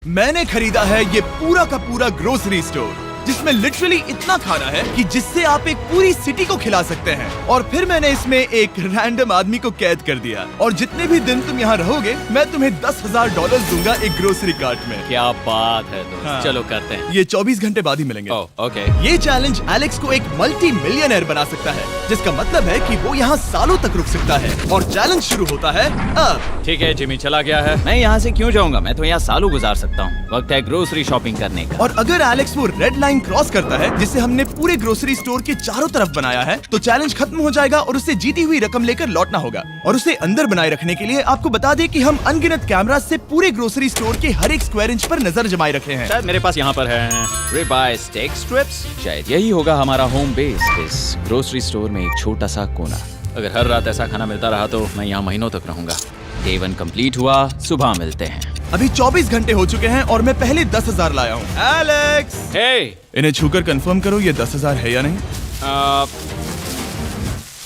मैंने खरीदा है ये पूरा का पूरा ग्रोसरी स्टोर जिसमें लिटरली इतना खाना है कि जिससे आप एक पूरी सिटी को खिला सकते हैं। और फिर मैंने इसमें एक रैंडम आदमी को कैद कर दिया और जितने भी दिन तुम यहाँ रहोगे मैं तुम्हें $10,000 दूंगा एक ग्रोसरी कार्ट में। क्या बात है दोस्त। हाँ। चलो करते हैं। ये 24 घंटे बाद ही मिलेंगे। ओके। ये चैलेंज एलेक्स को एक मल्टी मिलियनर बना सकता है, जिसका मतलब है कि वो यहाँ सालों तक रुक सकता है। और चैलेंज शुरू होता है अब। ठीक है, जिमी चला गया है। मैं यहाँ से क्यों जाऊँगा, मैं तो यहाँ सालों गुजार सकता हूँ। वक्त है ग्रोसरी शॉपिंग करने का। और अगर एलेक्स वो रेड लाइन क्रॉस करता है जिसे हमने पूरे ग्रोसरी स्टोर के चारों तरफ बनाया है, तो चैलेंज खत्म हो जाएगा और उसे जीती हुई रकम लेकर लौटना होगा। और उसे अंदर बनाए रखने के लिए आपको बता दें कि हम अनगिनत कैमरा से पूरे ग्रोसरी स्टोर के हर एक स्क्वायर इंच पर नजर जमाए रखे हैं। शायद मेरे पास यहाँ पर है रिबाई स्टेक स्ट्रिप्स। शायद यही होगा हमारा होम बेस इस ग्रोसरी स्टोर में, एक छोटा सा कोना। अगर हर रात ऐसा खाना मिलता रहा तो मैं यहाँ महीनों तक रहूंगा। डे 1 कंप्लीट हुआ, सुबह मिलते हैं। अभी 24 घंटे हो चुके हैं और मैं पहले 10,000 लाया हूँ। एलेक्स, हे, इन्हें छूकर कंफर्म करो ये 10,000 है या नहीं।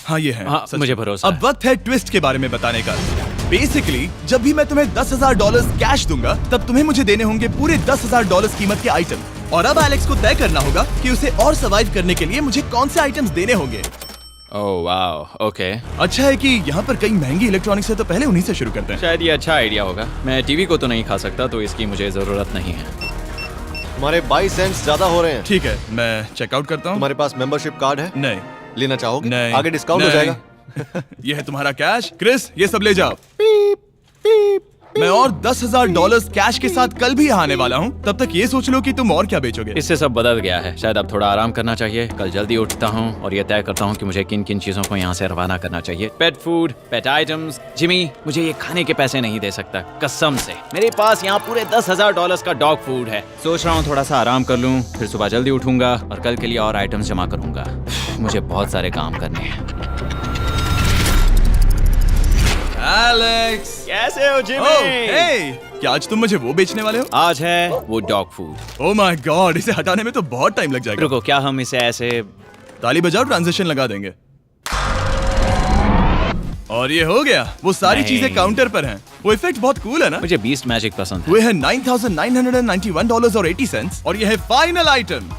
हाँ ये है। हाँ, सच। मुझे भरोसा अब वक्त है ट्विस्ट के बारे में बताने का। बेसिकली जब भी मैं तुम्हें $10,000 कैश दूंगा तब तुम्हें मुझे देने होंगे पूरे $10,000 कीमत के आइटम। और अब एलेक्स को तय करना होगा कि उसे और सर्वाइव करने के लिए मुझे कौन से आइटम्स देने होंगे। Oh wow, okay. अच्छा है कि यहाँ पर कई महंगी इलेक्ट्रॉनिक्स है, तो पहले उन्हीं से शुरू करते हैं। शायद ये अच्छा आइडिया होगा। मैं टीवी को तो नहीं खा सकता, तो इसकी मुझे जरूरत नहीं है। हमारे 22 सेंट्स ज्यादा हो रहे हैं। ठीक है, मैं चेकआउट करता हूँ। तुम्हारे पास मेंबरशिप कार्ड है? नहीं। लेना चाहोगे? नहीं। आगे डिस्काउंट हो नहीं। जाएगा। ये है तुम्हारा कैश। क्रिस, ये सब ले जाओ। मैं और $10,000 कैश के साथ कल भी यहाँ आने वाला हूँ। तब तक ये सोच लो कि तुम और क्या बेचोगे। इससे सब बदल गया है। शायद अब थोड़ा आराम करना चाहिए। कल जल्दी उठता हूँ और ये तय करता हूँ कि मुझे किन किन चीजों को यहाँ से रवाना करना चाहिए। पेट फूड, पेट आइटम्स। जिमी, मुझे ये खाने के पैसे नहीं दे सकता, कसम से। मेरे पास यहाँ पूरे $10,000 का डॉग फूड है। सोच रहा हूँ थोड़ा सा आराम कर लूँ, फिर सुबह जल्दी उठूंगा और कल के लिए और आइटम्स जमा करूंगा। मुझे बहुत सारे काम करने हैं। एलेक्स, कैसे हो जिमी? ओह, हे, क्या आज तुम मुझे वो बेचने वाले हो? आज है वो dog food. Oh my God, इसे हटाने में तो बहुत टाइम लग जाएगा। रुको, क्या हम इसे ऐसे ताली बजाओ, ट्रांजिशन लगा देंगे। और ये हो गया। वो सारी नहीं। चीजें काउंटर पर हैं। वो इफेक्ट बहुत कूल है ना। मुझे बीस्ट मैजिक पसंद है। वो है $9,991.80 और ये है फाइनल आइटम।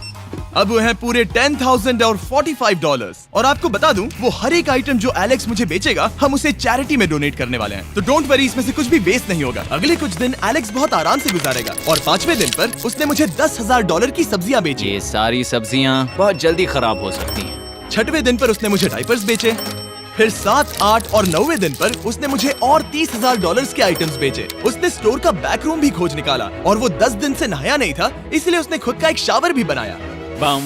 अब वो है पूरे $10,045 और आपको बता दूं, वो हर एक आइटम जो एलेक्स मुझे बेचेगा हम उसे चैरिटी में डोनेट करने वाले हैं। तो डोंट वरी, इसमें से कुछ भी वेस्ट नहीं होगा। अगले कुछ दिन एलेक्स बहुत आराम से गुजारेगा और 5वें दिन पर उसने मुझे $10,000 की सब्जियां बेची। ये सारी सब्जियां बहुत जल्दी खराब हो सकती हैं। 6वें दिन पर उसने मुझे डाइपर्स बेचे। फिर 7, 8 और 9वें दिन पर उसने मुझे और $30,000 के आइटम्स बेचे। उसने स्टोर का बैक रूम भी खोज निकाला और वो 10 दिन से नहाया नहीं था, इसलिए उसने खुद का एक शावर भी बनाया बम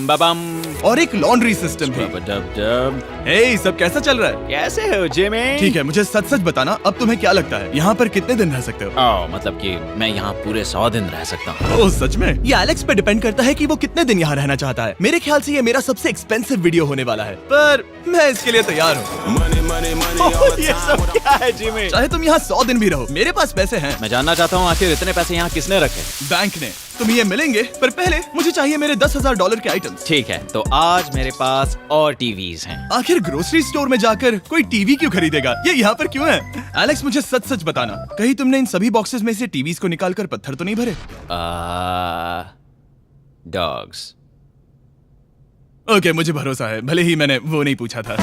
बम और एक लॉन्ड्री सिस्टम भी। डब। हे, सब कैसा चल रहा है? कैसे हो जिमी? ठीक है, मुझे सच सच बताना, अब तुम्हें क्या लगता है यहाँ पर कितने दिन रह सकते हो? मतलब कि मैं यहाँ पूरे 100 दिन रह सकता हूँ। ओह सच में? ये एलेक्स पे डिपेंड करता है कि वो कितने दिन यहाँ रहना चाहता है। मेरे ख्याल से ये मेरा सबसे एक्सपेंसिव वीडियो होने वाला है, पर मैं इसके लिए तैयार हूँ। ये सब क्या है जिमी? चाहे तुम यहाँ 100 दिन भी रहो, मेरे पास पैसे हैं। मैं जानना चाहता हूँ आखिर इतने पैसे यहाँ किसने रखे? बैंक ने। तुम ये मिलेंगे, पर पहले मुझे चाहिए मेरे $10,000 के आइटम्स। ठीक है, तो आज मेरे पास और टीवीज हैं। आखिर ग्रोसरी स्टोर में जाकर कोई टीवी क्यों खरीदेगा? ये यहाँ पर क्यों है? एलेक्स, मुझे सच सच बताना, कहीं तुमने इन सभी बॉक्सेस में से टीवीज को निकालकर पत्थर तो नहीं भरे? डॉग्स। ओके, मुझे भरोसा है, भले ही मैंने वो नहीं पूछा था।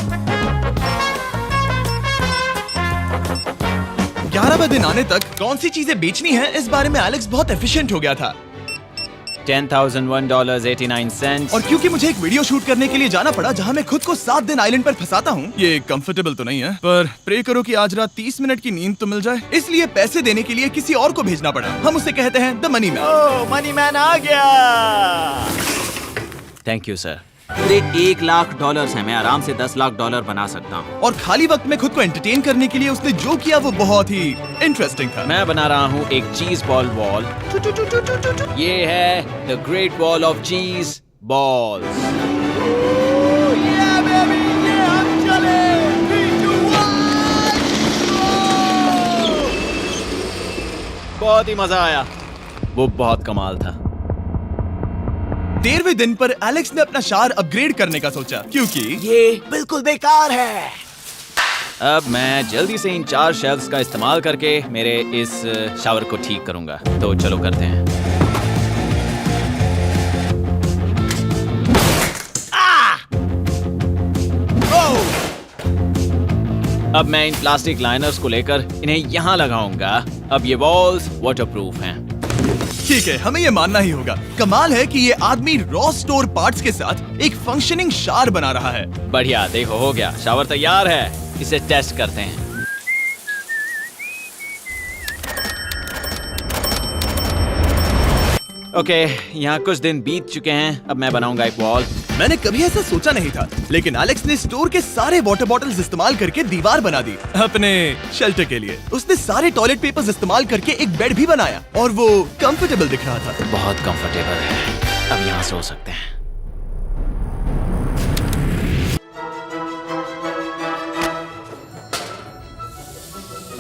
11वें दिन आने तक कौन सी चीजें बेचनी है, इस बारे में एलेक्स बहुत एफिशिएंट हो गया था। $10,001.89। और क्योंकि मुझे एक वीडियो शूट करने के लिए जाना पड़ा जहां मैं खुद को 7 दिन आइलैंड पर फंसाता हूं, ये कंफर्टेबल तो नहीं है, पर प्रे करो कि आज रात 30 मिनट की नींद तो मिल जाए। इसलिए पैसे देने के लिए किसी और को भेजना पड़ा। हम उसे कहते हैं the money man. Oh, money man आ गया। Thank you sir. पूरे $1 लाख है। मैं आराम से $10 लाख बना सकता हूँ। और खाली वक्त में खुद को एंटरटेन करने के लिए उसने जो किया वो बहुत ही इंटरेस्टिंग था। मैं बना रहा हूँ एक चीज बॉल वॉल। ये है द ग्रेट वॉल ऑफ चीज बॉल्स। बहुत ही मजा आया, वो बहुत कमाल था। 13वें दिन पर एलेक्स ने अपना शार अपग्रेड करने का सोचा, क्योंकि ये बिल्कुल बेकार है। अब मैं जल्दी से इन 4 शेल्फ्स का इस्तेमाल करके मेरे इस शावर को ठीक करूंगा। तो चलो करते हैं। अब मैं इन प्लास्टिक लाइनर्स को लेकर इन्हें यहाँ लगाऊंगा। अब ये वॉल्स वाटरप्रूफ हैं। ठीक है, हमें ये मानना ही होगा। कमाल है कि ये आदमी रॉ स्टोर पार्ट्स के साथ एक फंक्शनिंग शावर बना रहा है। बढ़िया, देखो हो गया, शावर तैयार है। इसे टेस्ट करते हैं। ओके, यहाँ कुछ दिन बीत चुके हैं। अब मैं बनाऊंगा एक वॉल। मैंने कभी ऐसा सोचा नहीं था, लेकिन एलेक्स ने स्टोर के सारे वाटर बॉटल्स इस्तेमाल करके दीवार बना दी अपने शेल्टर के लिए। उसने सारे टॉयलेट पेपर्स इस्तेमाल करके एक बेड भी बनाया और वो कंफर्टेबल दिख रहा था। बहुत कंफर्टेबल है। अब यहाँ सो सकते हैं।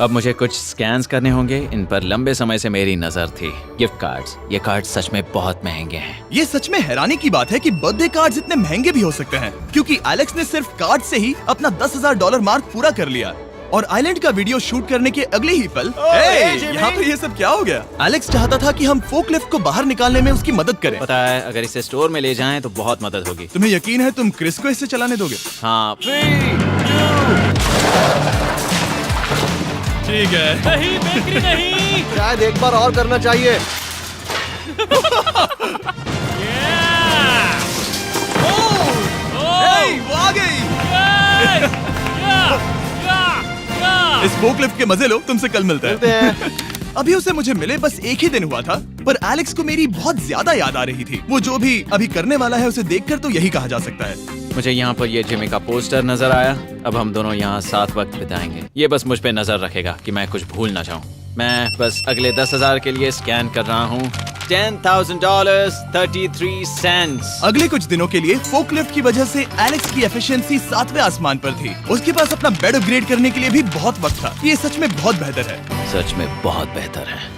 अब मुझे कुछ स्कैन्स करने होंगे। इन पर लंबे समय से मेरी नजर थी। Gift cards. ये कार्ड सच में बहुत महंगे हैं। ये सच में हैरानी की बात है कि बर्थडे कार्ड्स इतने महंगे भी हो सकते हैं, क्योंकि एलेक्स ने सिर्फ कार्ड से ही अपना $10,000 मार्क पूरा कर लिया। और आइलैंड का वीडियो शूट करने के अगले ही पल यहाँ पे ये सब क्या हो गया? एलेक्स चाहता था कि हम फोकलिफ्ट को बाहर निकालने में उसकी मदद करें। पता है, अगर इसे स्टोर में ले जाएं तो बहुत मदद होगी। तुम्हें यकीन है तुम क्रिस को इससे चलाने दोगे? हाँ। ठीक है। नहीं बेकरी नहीं। शायद एक बार और करना चाहिए। वो आ गई। इस फोकलिफ्ट के मजे लो, तुमसे कल मिलते हैं। अभी उसे मुझे मिले बस एक ही दिन हुआ था, पर एलेक्स को मेरी बहुत ज्यादा याद आ रही थी। वो जो भी अभी करने वाला है उसे देखकर तो यही कहा जा सकता है। मुझे यहाँ पर ये जिमी का पोस्टर नजर आया। अब हम दोनों यहाँ साथ वक्त बिताएंगे। ये बस मुझ पे नजर रखेगा कि मैं कुछ भूल ना जाऊँ। मैं बस अगले 10,000 के लिए स्कैन कर रहा हूँ। $10,000 33 सेंट्स। अगले कुछ दिनों के लिए फोकलिफ्ट की वजह से एलेक्स की एफिशिएंसी 7वें आसमान पर थी। उसके पास अपना बेड अपग्रेड करने के लिए भी बहुत वक्त था। ये सच में बहुत बेहतर है। सच में बहुत बेहतर है।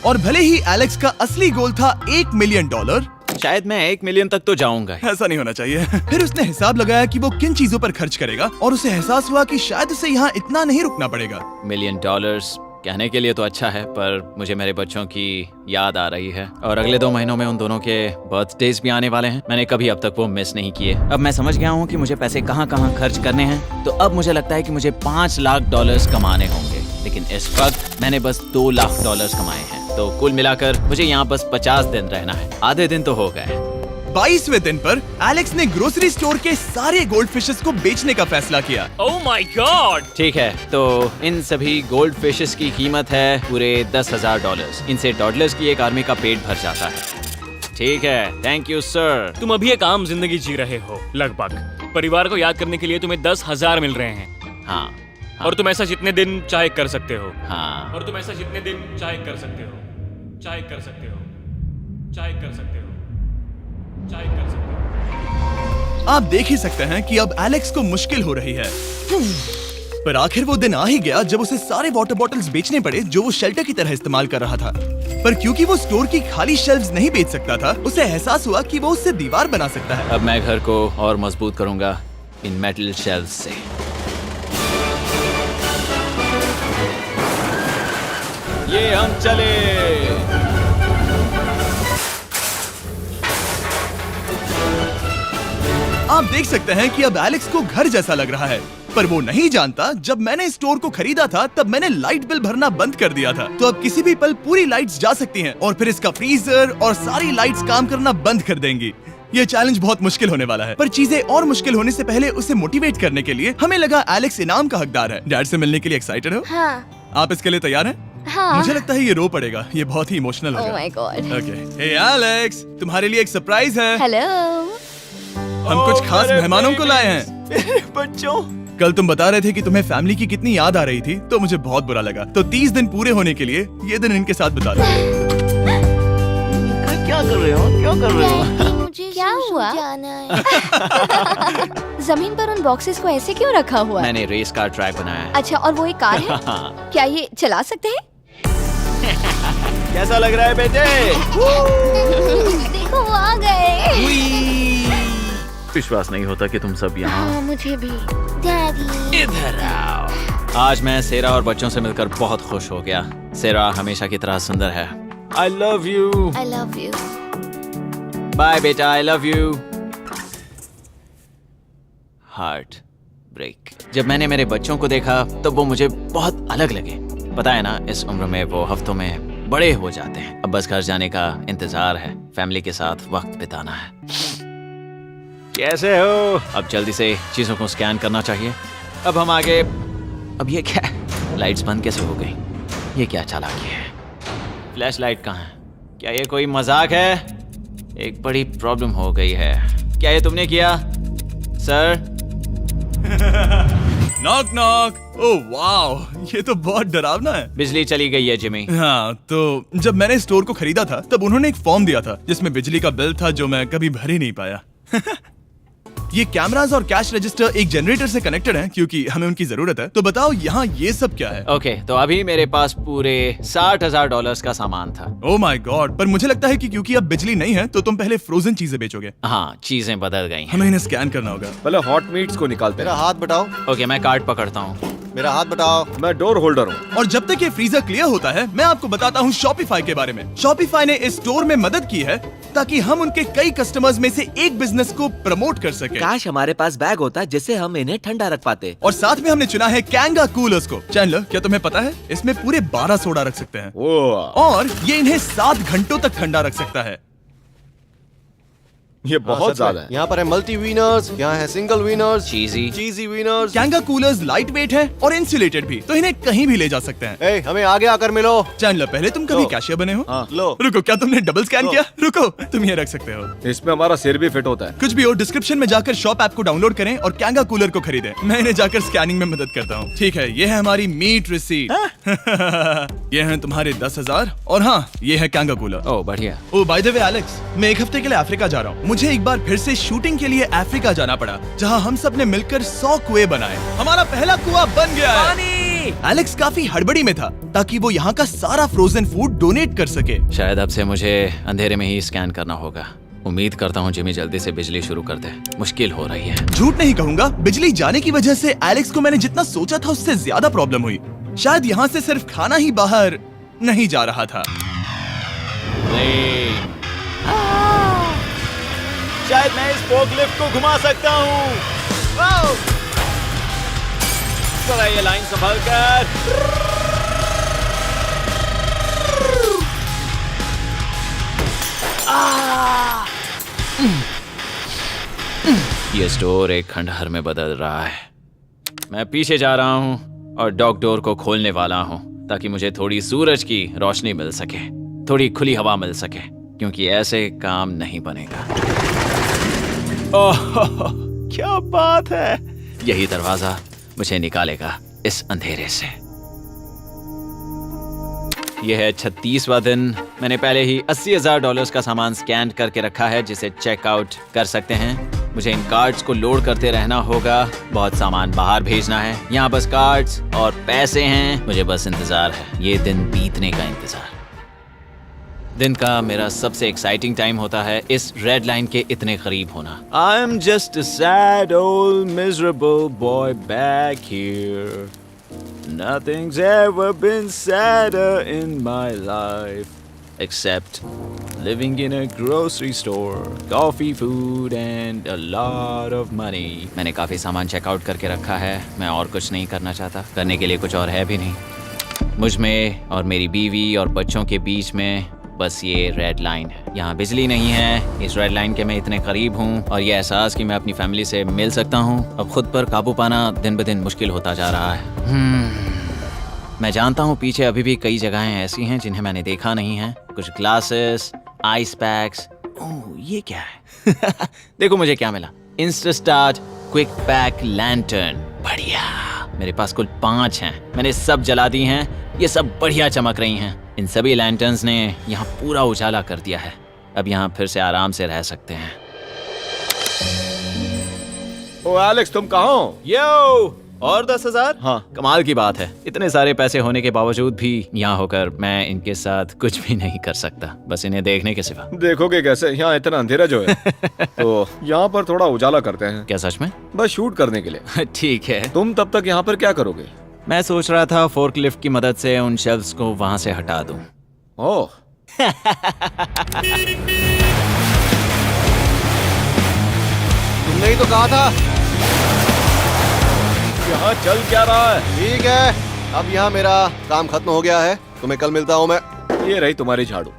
और भले ही एलेक्स का असली गोल था $1 मिलियन, शायद मैं 1 मिलियन तक तो जाऊंगा। ऐसा नहीं होना चाहिए। फिर उसने हिसाब लगाया कि वो किन चीजों पर खर्च करेगा और उसे एहसास हुआ कि शायद उसे यहाँ इतना नहीं रुकना पड़ेगा। $1 मिलियन कहने के लिए तो अच्छा है, पर मुझे मेरे बच्चों की याद आ रही है। और अगले 2 महीनों में उन दोनों के बर्थडेज भी आने वाले हैं। मैंने कभी अब तक वो मिस नहीं किए। अब मैं समझ गया हूँ कि मुझे पैसे कहाँ कहाँ खर्च करने हैं। तो अब मुझे लगता है कि मुझे $5 लाख कमाने होंगे। लेकिन इस वक्त मैंने बस $2 लाख कमाए हैं। तो कुल मिलाकर मुझे यहाँ बस 50 दिन रहना है। आधे दिन तो हो गए। 22वें दिन पर एलेक्स ने ग्रोसरी स्टोर के सारे गोल्ड फिशेस को बेचने का फैसला किया। Oh my God. ठीक है, तो इन सभी गोल्ड फिशेस की कीमत है पूरे $10,000। इनसे टॉडलर्स की एक आर्मी का पेट भर जाता है। ठीक है, थैंक यू सर। तुम अभी एक आम जिंदगी जी रहे हो लगभग। परिवार को याद करने के लिए तुम्हें 10,000 मिल रहे हैं। हाँ। और तुम ऐसा जितने दिन चाहे कर सकते हो। हाँ। और तुम ऐसा जितने दिन चाहे कर सकते हो। चाहे कर सकते हो। चाहे कर सकते हो। चाहे कर सकते हो। आप देख ही सकते हैं कि अब एलेक्स को मुश्किल हो रही है। पर आखिर वो दिन आ ही गया जब उसे सारे वाटर बॉटल्स बेचने पड़े जो वो शेल्टर की तरह इस्तेमाल कर रहा था। पर क्योंकि वो स्टोर की खाली शेल्फ्स नहीं बेच सकता था, उसे एहसास हुआ कि वो उससे दीवार बना सकता है। अब मैं घर को और मजबूत करूंगा इन मेटल शेल्फ्स से। ये हम चले। आप देख सकते हैं कि अब एलेक्स को घर जैसा लग रहा है, पर वो नहीं जानता जब मैंने स्टोर को खरीदा था तब मैंने लाइट बिल भरना बंद कर दिया था। तो अब किसी भी पल पूरी लाइट्स जा सकती हैं और फिर इसका फ्रीजर और सारी लाइट्स काम करना बंद कर देंगी। ये चैलेंज बहुत मुश्किल होने वाला है, पर चीजें और मुश्किल होने से पहले उसे मोटिवेट करने के लिए हमें लगा एलेक्स इनाम का हकदार है। डैड से मिलने के लिए एक्साइटेड हो? हाँ। आप इसके लिए तैयार हैं? हाँ। मुझे लगता है ये रो पड़ेगा। ये बहुत ही इमोशनल Oh होगा। my God. Okay, hey Alex, तुम्हारे लिए एक सरप्राइज है। हेलो। हम कुछ खास मेहमानों को लाए हैं। बच्चों, कल तुम बता रहे थे कि तुम्हें फैमिली की कितनी याद आ रही थी, तो मुझे बहुत बुरा लगा। तो 30 दिन पूरे होने के लिए ये दिन इनके साथ बिता लो। क्या कर रहे हो? क्या कर रहे हो? मुझे क्या हुआ? जमीन पर उन बॉक्सेस को ऐसे क्यों रखा हुआ है? मैंने रेस कार ट्रैक बनाया है। अच्छा, और वो एक कार है? क्या ये चला सकते हैं? कैसा लग रहा है बेटे? देखो वो आ गए। विश्वास नहीं होता कि तुम सब यहाँ। हाँ, मुझे भी। डैडी। इधर आओ। आज मैं सेरा और बच्चों से मिलकर बहुत खुश हो गया। सेरा हमेशा की तरह सुंदर है। I love you। I love you। Bye बेटा, I love you। Heartbreak. जब मैंने मेरे बच्चों को देखा तब वो मुझे बहुत अलग लगे। पता है ना, इस उम्र में वो हफ्तों में बड़े हो जाते हैं। अब बस घर जाने का इंतजार है, फैमिली के साथ वक्त बिताना है। कैसे हो? अब जल्दी से चीजों को स्कैन करना चाहिए। अब हम आगे। अब ये क्या है? लाइट्स बंद कैसे हो गई? ये क्या चालाकी है? फ्लैश लाइट कहाँ है? क्या ये कोई मजाक है? एक बड़ी प्रॉब्लम हो गई है। क्या ये तुमने किया sir? Knock knock. Oh wow, ये तो बहुत डरावना है। बिजली चली गई है जिमी। हाँ, तो जब मैंने स्टोर को खरीदा था तब उन्होंने एक फॉर्म दिया था जिसमें बिजली का बिल था जो मैं कभी भर ही नहीं पाया। ये कैमरास और कैश रजिस्टर एक जनरेटर से कनेक्टेड हैं क्योंकि हमें उनकी जरूरत है। तो बताओ यहाँ ये सब क्या है? ओके, तो अभी मेरे पास पूरे $60,000 का सामान था। ओह माय गॉड, पर मुझे लगता है कि क्योंकि अब बिजली नहीं है तो तुम पहले फ्रोजन चीजें बेचोगे। हाँ, चीजें बदल गई हैं। हमें इन्हें स्कैन करना होगा। पहले हॉट मीट्स को निकालते मेरा हैं। हाथ बटाओ। ओके, मैं कार्ड पकड़ता हूँ। मेरा हाथ बटाओ। मैं डोर होल्डर हूँ। और जब तक ये फ्रीजर क्लियर होता है मैं आपको बताता हूँ शॉपिफाई के बारे में। शॉपिफाई ने इस स्टोर में मदद की है ताकि हम उनके कई कस्टमर्स में से एक बिजनेस को प्रमोट कर सके। काश हमारे पास बैग होता जिससे हम इन्हें ठंडा रख पाते। और साथ में हमने चुना है कैंगा कूलर्स को। चैनलर, क्या तुम्हें पता है इसमें पूरे 12 सोडा रख सकते हैं और ये इन्हें 7 घंटों तक ठंडा रख सकता है। ये बहुत ज्यादा है। यहाँ पर है मल्टी विनर्स, यहाँ है single winners, cheesy. Cheesy winners. कैंगा कूलर्स लाइट वेट है और इंसुलेटेड भी, तो इन्हें कहीं भी ले जा सकते हैं। ए, हमें आगे आकर मिलो। चैनलर, पहले तुम कभी लो। कैशियर बने हो? लो। रुको, क्या तुमने डबल स्कैन लो। किया? रुको, तुम ये रख सकते हो। इसमें हमारा सिर भी फिट होता है। कुछ भी हो, डिस्क्रिप्शन में जाकर शॉप ऐप को डाउनलोड करें और कैंगा कूलर को खरीदें। मैं इन्हें जाकर स्कैनिंग में मदद करता हूँ। ठीक है, ये है हमारी मीट रिसीट। ये हैं तुम्हारे 10,000 और हाँ, ये है कैंगा कूलर। ओह बढ़िया। ओ बाय द वे एलेक्स, मैं एक हफ्ते के लिए अफ्रीका जा रहा हूँ। मुझे एक बार फिर से शूटिंग के लिए अफ्रीका जाना पड़ा, जहाँ हम सब ने मिलकर 100 कुएं बनाए। हमारा पहला कुआं बन गया है। एलेक्स काफी हड़बड़ी में था ताकि वो यहाँ का सारा फ्रोजन फूड डोनेट कर सके। शायद अब से मुझे अंधेरे में ही स्कैन करना होगा। उम्मीद करता हूँ जिमी जल्दी से बिजली शुरू कर दे। मुश्किल हो रही है। झूठ नहीं कहूंगा, बिजली जाने की वजह से एलेक्स को मैंने जितना सोचा था उससे ज्यादा प्रॉब्लम हुई। शायद यहाँ से सिर्फ खाना ही बाहर नहीं जा रहा था। शायद मैं इस फोकलिफ्ट को घुमा सकता हूँ। चला ये लाइन संभाल कर। ये स्टोर एक खंडहर में बदल रहा है। मैं पीछे जा रहा हूँ और डॉग डोर को खोलने वाला हूँ ताकि मुझे थोड़ी सूरज की रोशनी मिल सके, थोड़ी खुली हवा मिल सके, क्योंकि ऐसे काम नहीं बनेगा। ओह क्या बात है! यही दरवाजा मुझे निकालेगा इस अंधेरे से। यह है 36वां दिन। मैंने पहले ही $80,000 का सामान स्कैन करके रखा है जिसे चेकआउट कर सकते हैं। मुझे इन कार्ड्स को लोड करते रहना होगा। बहुत सामान बाहर भेजना है। यहाँ बस कार्ड्स और पैसे हैं। मुझे बस इंतजार है, ये दिन बीतने का इंतजार। दिन का मेरा सबसे एक्साइटिंग टाइम होता है इस रेड लाइन के इतने करीब होना। I am just a sad old miserable boy back here. Nothing's ever been sadder in my life except living in a grocery store, coffee, food and a lot of money. मैंने काफी सामान checkout करके रखा है। मैं और कुछ नहीं करना चाहता। करने के लिए कुछ और है भी नहीं। मुझ में और मेरी बीवी और बच्चों के बीच में बस ये रेड लाइन है। यहाँ बिजली नहीं है। इस रेड लाइन के मैं इतने करीब हूँ और ये एहसास कि मैं अपनी फैमिली से मिल सकता हूँ अब खुद पर काबू पाना दिन ब दिन मुश्किल होता जा रहा है। मैं जानता हूँ पीछे अभी भी कई जगहें ऐसी हैं जिन्हें मैंने देखा नहीं है। कुछ ग्लासेस, आइस पैक्स। ओह ये क्या है? देखो मुझे क्या मिला। इंस्टास्टार्ट क्विक पैक लैंटर्न। बढ़िया। मेरे पास कुल 5 हैं। मैंने सब जला दी हैं। ये सब बढ़िया चमक रही हैं। इन सभी लैंटर्न्स ने यहाँ पूरा उजाला कर दिया है। अब यहाँ फिर से आराम से रह सकते हैं। ओ एलेक्स, तुम कहाँ हो? यो और 10,000? हाँ। कमाल की बात है, इतने सारे पैसे होने के बावजूद भी यहाँ होकर मैं इनके साथ कुछ भी नहीं कर सकता, बस इन्हें देखने के सिवा। देखोगे कैसे, यहाँ इतना अंधेरा जो है। तो यहाँ पर थोड़ा उजाला करते हैं, क्या सच में? बस शूट करने के लिए। ठीक है। तुम तब तक यहाँ पर क्या करोगे? मैं सोच रहा था फोर्कलिफ्ट की मदद से उन शेल्फ्स को वहां से हटा दूं। ओह, तुमने ही तो कहा था। यहाँ चल क्या रहा है? ठीक है, अब यहाँ मेरा काम खत्म हो गया है। तुम्हें कल मिलता हूँ मैं। ये रही तुम्हारी झाड़ू।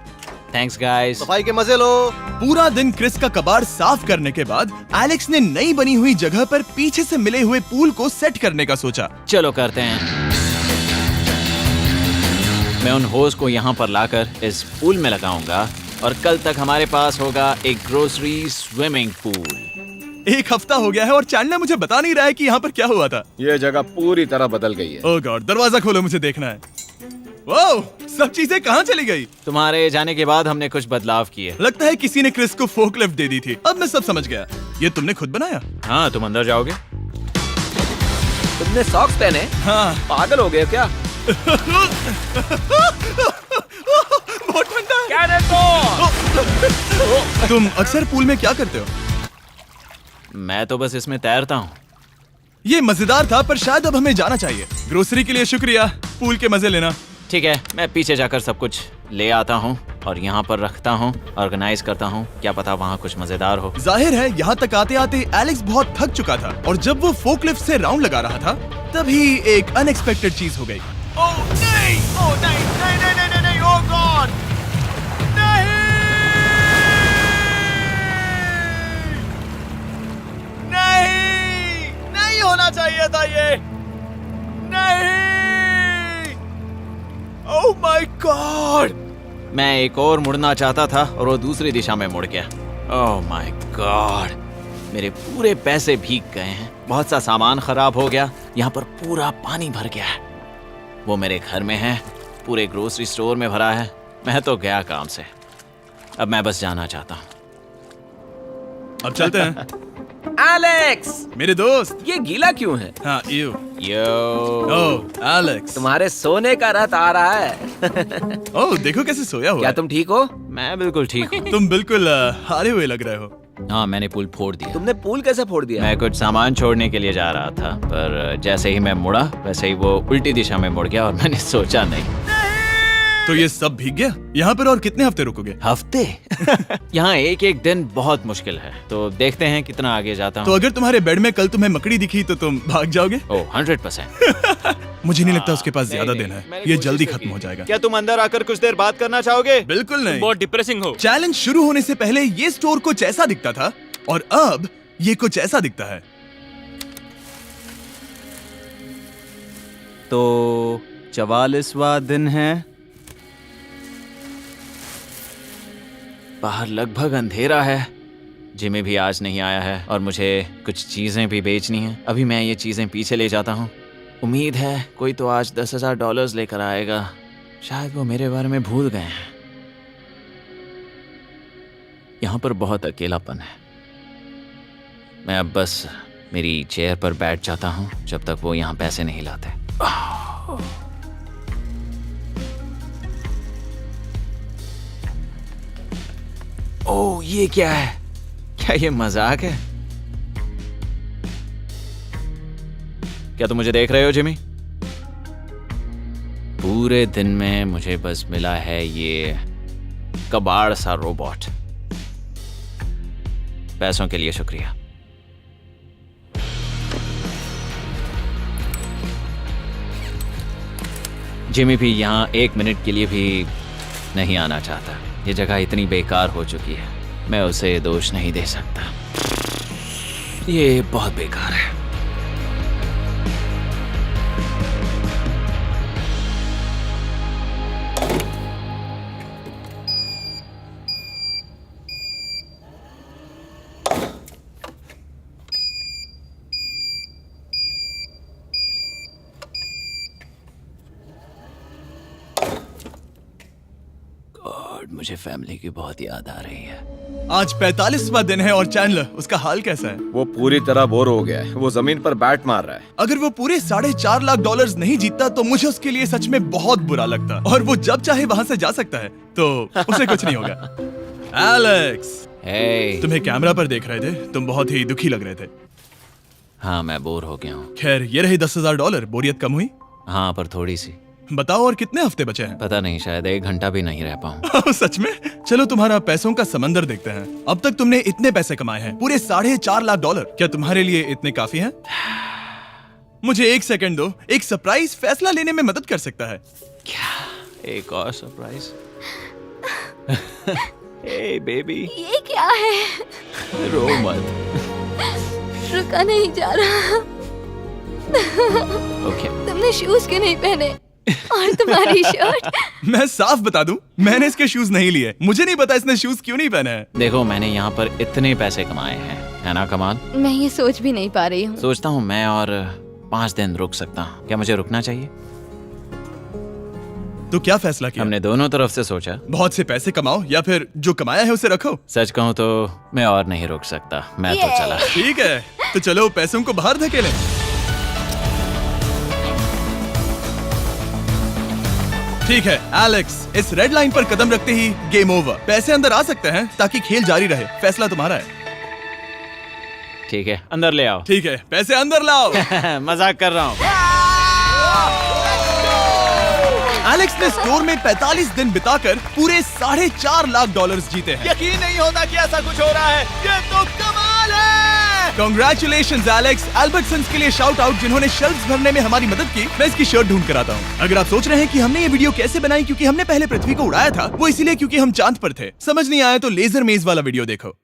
Thanks guys. सफाई के मजे लो। पूरा दिन क्रिस का कबाड़ साफ करने के बाद एलेक्स ने नई बनी हुई जगह पर पीछे से मिले हुए पूल को सेट करने का सोचा। चलो करते हैं। मैं उन होज को यहाँ पर लाकर इस पूल में लगाऊंगा और कल तक हमारे पास होगा एक ग्रोसरी स्विमिंग पूल। 1 हफ्ता हो गया है और चैंडलर मुझे बता नहीं रहा है कि यहाँ पर क्या हुआ था। ये जगह पूरी तरह बदल गई है। ओह गॉड, दरवाजा खोलो, मुझे देखना है। वाओ, सब चीजें कहाँ चली गई? तुम्हारे जाने के बाद हमने कुछ बदलाव किए। लगता है किसी ने क्रिस को फोर्कलिफ्ट दे दी थी। अब मैं सब समझ गया। ये तुमने खुद बनाया? हाँ, तुम अंदर जाओगे? तुमने सॉक्स पहने? हाँ। पागल हो गए क्या? बहुत ठंडा है। तुम अक्सर पूल में क्या करते हो? मैं तो बस इसमें तैरता हूँ। ये मजेदार था, पर शायद अब हमें जाना चाहिए। ग्रोसरी के लिए शुक्रिया, पूल के मजे लेना। ठीक है, मैं पीछे जाकर सब कुछ ले आता हूँ और यहाँ पर रखता हूँ, ऑर्गेनाइज करता हूँ। क्या पता वहाँ कुछ मजेदार हो। जाहिर है यहाँ तक आते आते एलेक्स बहुत थक चुका था और जब वो फोर्कलिफ्ट से राउंड लगा रहा था तभी एक अनएक्सपेक्टेड चीज हो गई। ओह नहीं, ओह नहीं, नहीं, नहीं, नहीं, नहीं, नहीं, ओह गॉड, नहीं, नहीं, नहीं होना चाहिए था ये, नहीं, ओह माय गॉड। मैं एक और मुड़ना चाहता था और वो दूसरी दिशा में मुड़ गया। ओह माय गॉड, मेरे पूरे पैसे भीग गए हैं। बहुत सा सामान खराब हो गया। यहाँ पर पूरा पानी भर गया है। वो मेरे घर में है, पूरे ग्रोसरी स्टोर में भरा है। मैं तो गया काम से। अब मैं बस जाना चाहता हूँ। अब चलते हैं। एलेक्स, मेरे दोस्त। ये गीला क्यों है? हाँ, यू। Yo, oh Alex. तुम्हारे सोने का रथ आ रहा है। ओह देखो कैसे सोया हुआ क्या है। तुम ठीक हो? मैं बिल्कुल ठीक हूँ। तुम बिल्कुल हारे हुए लग रहे हो। हाँ, मैंने पुल फोड़ दिया। तुमने पूल कैसे फोड़ दिया? मैं कुछ सामान छोड़ने के लिए जा रहा था, पर जैसे ही मैं मुड़ा वैसे ही वो उल्टी दिशा में मुड़ गया और मैंने सोचा नहीं। तो ये सब भीग गया। यहाँ पर और कितने हफ्ते रुकोगे? हफ्ते? यहाँ एक एक दिन बहुत मुश्किल है, तो देखते हैं कितना आगे जाता तो हूँ। अगर तुम्हारे बेड में कल तुम्हें मकड़ी दिखी तो तुम भाग जाओगे? ओह 100%। मुझे नहीं लगता उसके पास ज्यादा नहीं, दिन है। मैंने ये कोशिश जल्दी तो खत्म की। हो जाएगा। क्या तुम अंदर आकर कुछ देर बात करना चाहोगे? बिल्कुल नहीं। बहुत डिप्रेसिंग हो। चैलेंज शुरू होने से पहले ये स्टोर कुछ ऐसा दिखता था और अब ये कुछ ऐसा दिखता है। तो 44वां दिन है। बाहर लगभग अंधेरा है। जिमी भी आज नहीं आया है और मुझे कुछ चीजें भी बेचनी हैं। अभी मैं ये चीजें पीछे ले जाता हूँ। उम्मीद है कोई तो आज $10,000 लेकर आएगा। शायद वो मेरे बारे में भूल गए हैं। यहाँ पर बहुत अकेलापन है। मैं अब बस मेरी चेयर पर बैठ जाता हूँ जब तक वो यहाँ पैसे नहीं लाते। ओह, ये क्या है? क्या ये मजाक है? क्या तुम मुझे देख रहे हो जिमी? पूरे दिन में मुझे बस मिला है ये कबाड़ सा रोबोट। पैसों के लिए शुक्रिया। जिमी भी यहाँ 1 मिनट के लिए भी नहीं आना चाहता। ये जगह इतनी बेकार हो चुकी है, मैं उसे दोष नहीं दे सकता। ये बहुत बेकार है। मुझे फैमिली की बहुत याद आ रही है। आज 45वां दिन है और चैंडलर, उसका हाल कैसा है? वो पूरी तरह बोर हो गया है। वो जमीन पर बैट मार रहा है। अगर वो पूरे $4.5 लाख नहीं जीतता तो मुझे उसके लिए सच में बहुत बुरा लगता, और वो जब चाहे वहाँ से जा सकता है, तो उसे कुछ नहीं होगा। एलेक्स, हे, तुम्हें कैमरा पर देख रहे थे, तुम बहुत ही दुखी लग रहे थे। हाँ मैं बोर हो गया हूँ। खैर, ये रही $10,000, बोरियत कम हुई? हाँ पर थोड़ी सी। बताओ और कितने हफ्ते बचे हैं? पता नहीं, शायद 1 घंटा भी नहीं रह पाऊँ। सच में? चलो तुम्हारा पैसों का समंदर देखते हैं। अब तक तुमने इतने पैसे कमाए हैं, पूरे $4.5 लाख। क्या तुम्हारे लिए इतने काफी हैं? मुझे 1 सेकंड दो, एक सरप्राइज फैसला लेने में मदद कर सकता है। क्या? एक और सरप्राइज? हे बेबी, ये क्या है? रो मत। रुका नहीं जा रहा। ओके। तुमने शूज क्यों नहीं पहने? और तुम्हारी शर्ट? मैं साफ बता दूं, मैंने इसके शूज नहीं लिए। मुझे नहीं पता इसने शूज क्यों नहीं पहने हैं। देखो, मैंने यहाँ पर इतने पैसे कमाए हैं, है ना कमाल? मैं ये सोच भी नहीं पा रही हूँ। सोचता हूँ मैं और 5 दिन रुक सकता हूँ। क्या मुझे रुकना चाहिए? तो क्या फैसला किया? हमने दोनों तरफ से सोचा। बहुत से पैसे कमाओ या फिर जो कमाया है उसे रखो। सच कहूँ तो मैं और नहीं रुक सकता, मैं तो ये। चला। ठीक है, तो चलो पैसों को बाहर धकेलें। ठीक है एलेक्स, इस रेड लाइन पर कदम रखते ही गेम ओवर। पैसे अंदर आ सकते हैं ताकि खेल जारी रहे। फैसला तुम्हारा है। ठीक है, अंदर ले आओ। ठीक है, पैसे अंदर लाओ। मजाक कर रहा हूँ। एलेक्स ने स्टोर में 45 दिन बिताकर पूरे $4.5 लाख जीते हैं। यकीन नहीं होता कि ऐसा कुछ हो रहा है। ये तो कमाल है। Congratulations Alex. एल्बर्टसन्स के लिए शाउट आउट, जिन्होंने शेल्फ्स भरने में हमारी मदद की। मैं इसकी शर्ट ढूंढ कर आता हूँ। अगर आप सोच रहे हैं कि हमने ये वीडियो कैसे बनाई क्योंकि हमने पहले पृथ्वी को उड़ाया था, वो इसीलिए क्योंकि हम चांद पर थे। समझ नहीं आया तो लेजर मेज वाला वीडियो देखो।